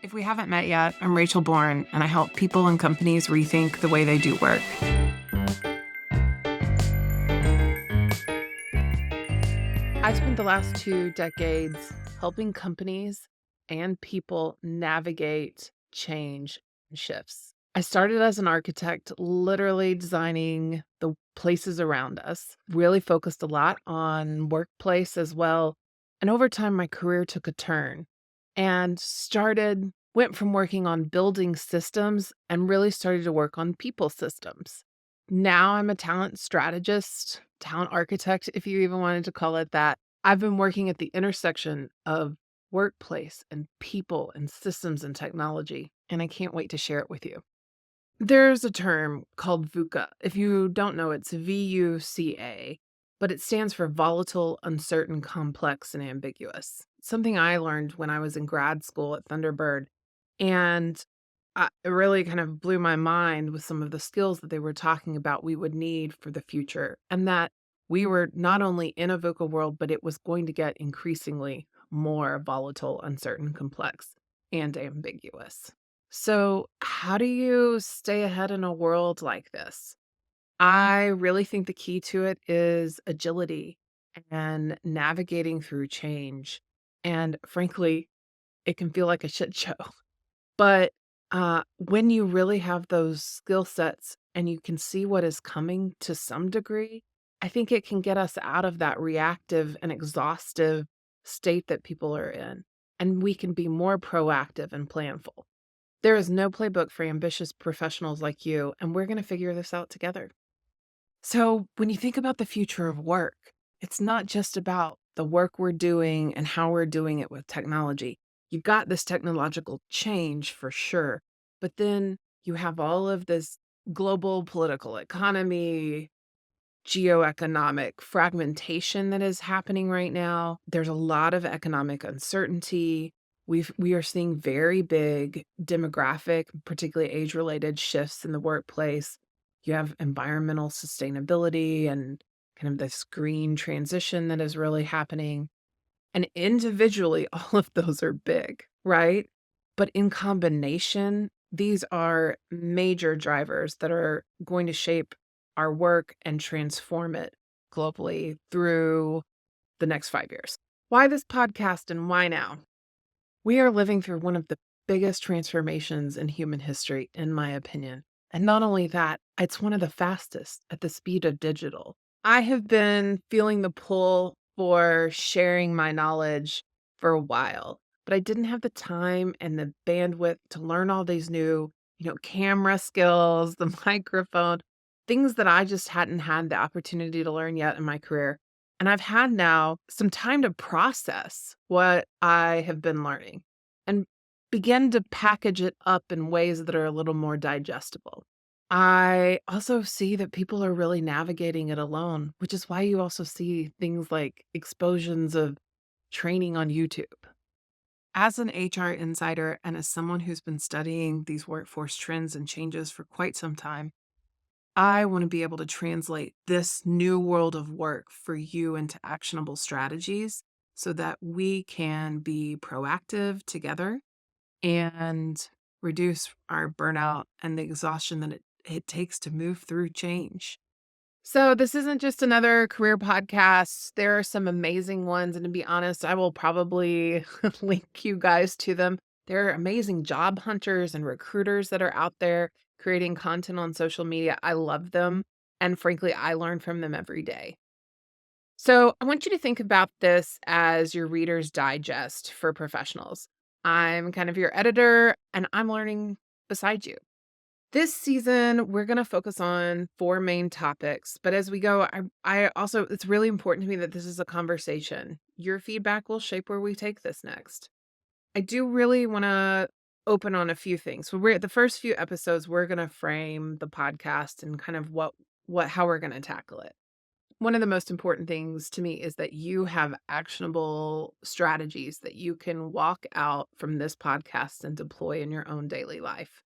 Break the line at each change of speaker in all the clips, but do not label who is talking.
If we haven't met yet, I'm Rachel Bourne, and I help people and companies rethink the way they do work. I spent the last 2 decades helping companies and people navigate change and shifts. I started as an architect, literally designing the places around us, really focused a lot on workplace as well. And over time, my career took a turn and went from working on building systems and really started to work on people systems. Now I'm a talent strategist, talent architect, if you even wanted to call it that. I've been working at the intersection of workplace and people and systems and technology, and I can't wait to share it with you. There's a term called VUCA. If you don't know, it's VUCA, but it stands for volatile, uncertain, complex, and ambiguous. Something I learned when I was in grad school at Thunderbird. And it really kind of blew my mind with some of the skills that they were talking about we would need for the future. And that we were not only in a VUCA world, but it was going to get increasingly more volatile, uncertain, complex, and ambiguous. So, how do you stay ahead in a world like this? I really think the key to it is agility and navigating through change. And frankly, it can feel like a shit show. But when you really have those skill sets and you can see what is coming to some degree, I think it can get us out of that reactive and exhaustive state that people are in. And we can be more proactive and planful. There is no playbook for ambitious professionals like you, and we're going to figure this out together. So, when you think about the future of work, it's not just about the work we're doing and how we're doing it with technology. You've got this technological change for sure, but then you have all of this global political economy, geoeconomic fragmentation that is happening right now. There's a lot of economic uncertainty. We are seeing very big demographic, particularly age-related shifts in the workplace. You have environmental sustainability and kind of this green transition that is really happening. And individually, all of those are big, right? But in combination, these are major drivers that are going to shape our work and transform it globally through the next 5 years. Why this podcast and why now? We are living through one of the biggest transformations in human history, in my opinion. And not only that, it's one of the fastest at the speed of digital. I have been feeling the pull for sharing my knowledge for a while, but I didn't have the time and the bandwidth to learn all these new, camera skills, the microphone, things that I just hadn't had the opportunity to learn yet in my career. And I've had now some time to process what I have been learning and begin to package it up in ways that are a little more digestible. I also see that people are really navigating it alone, which is why you also see things like explosions of training on YouTube. As an HR insider and as someone who's been studying these workforce trends and changes for quite some time, I want to be able to translate this new world of work for you into actionable strategies so that we can be proactive together and reduce our burnout and the exhaustion that it takes to move through change. So, this isn't just another career podcast. There are some amazing ones. And to be honest, I will probably link you guys to them. There are amazing job hunters and recruiters that are out there creating content on social media. I love them. And frankly, I learn from them every day. So, I want you to think about this as your Reader's Digest for professionals. I'm kind of your editor, and I'm learning beside you. This season, we're going to focus on 4 main topics, but as we go, I also it's really important to me that this is a conversation. Your feedback will shape where we take this next. I do really want to open on a few things. So we're the first few episodes, we're going to frame the podcast and kind of what how we're going to tackle it. One of the most important things to me is that you have actionable strategies that you can walk out from this podcast and deploy in your own daily life.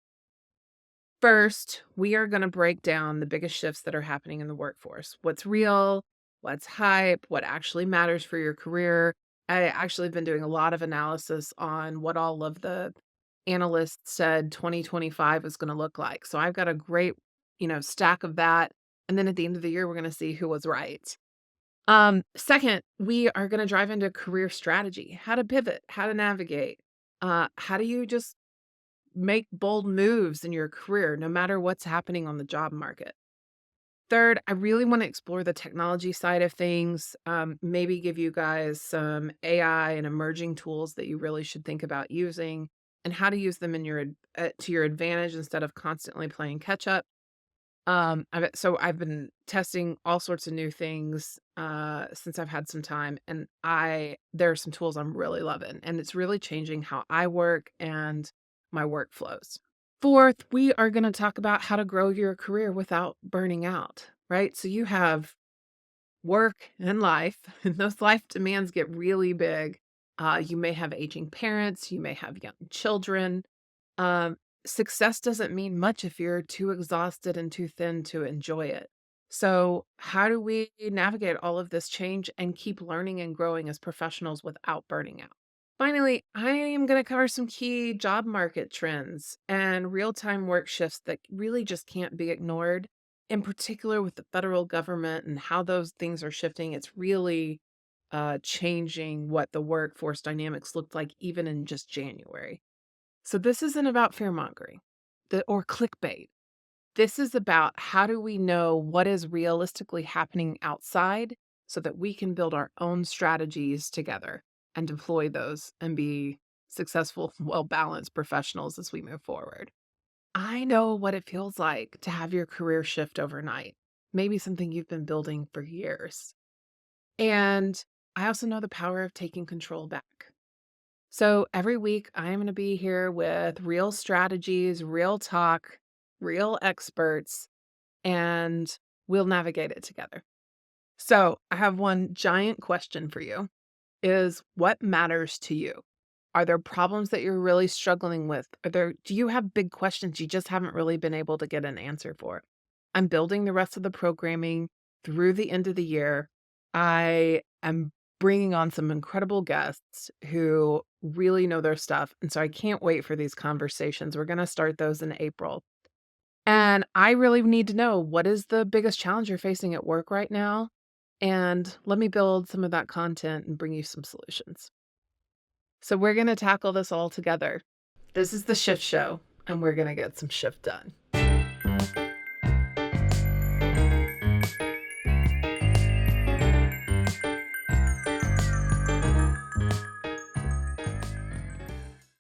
First, we are going to break down the biggest shifts that are happening in the workforce. What's real, what's hype, what actually matters for your career. I actually have been doing a lot of analysis on what all of the analysts said 2025 is gonna look like. So I've got a great, stack of that, and then at the end of the year, we're gonna see who was right. Second, we are gonna drive into career strategy, how to pivot, how to navigate, how do you just make bold moves in your career no matter what's happening on the job market. Third, I really wanna explore the technology side of things, maybe give you guys some AI and emerging tools that you really should think about using and how to use them in to your advantage instead of constantly playing catch up. I've been testing all sorts of new things, since I've had some time, and there are some tools I'm really loving, and it's really changing how I work and my workflows. Fourth, we are gonna talk about how to grow your career without burning out, right? So you have work and life, and those life demands get really big. You may have aging parents, you may have young children. Um, Success doesn't mean much if you're too exhausted and too thin to enjoy it. So, how do we navigate all of this change and keep learning and growing as professionals without burning out? Finally, I am going to cover some key job market trends and real time work shifts that really just can't be ignored, in particular with the federal government and how those things are shifting. It's really changing what the workforce dynamics looked like even in just January. So, this isn't about fear mongering or clickbait. This is about how do we know what is realistically happening outside so that we can build our own strategies together and deploy those and be successful, well balanced professionals as we move forward. I know what it feels like to have your career shift overnight, maybe something you've been building for years. And I also know the power of taking control back. So every week, I'm going to be here with real strategies, real talk, real experts, and we'll navigate it together. So, I have one giant question for you is what matters to you? Are there problems that you're really struggling with? Do you have big questions you just haven't really been able to get an answer for? I'm building the rest of the programming through the end of the year. I am bringing on some incredible guests who really know their stuff. And so I can't wait for these conversations. We're going to start those in April. And I really need to know what is the biggest challenge you're facing at work right now? And let me build some of that content and bring you some solutions. So we're going to tackle this all together. This is the Shift Show, and we're going to get some shift done.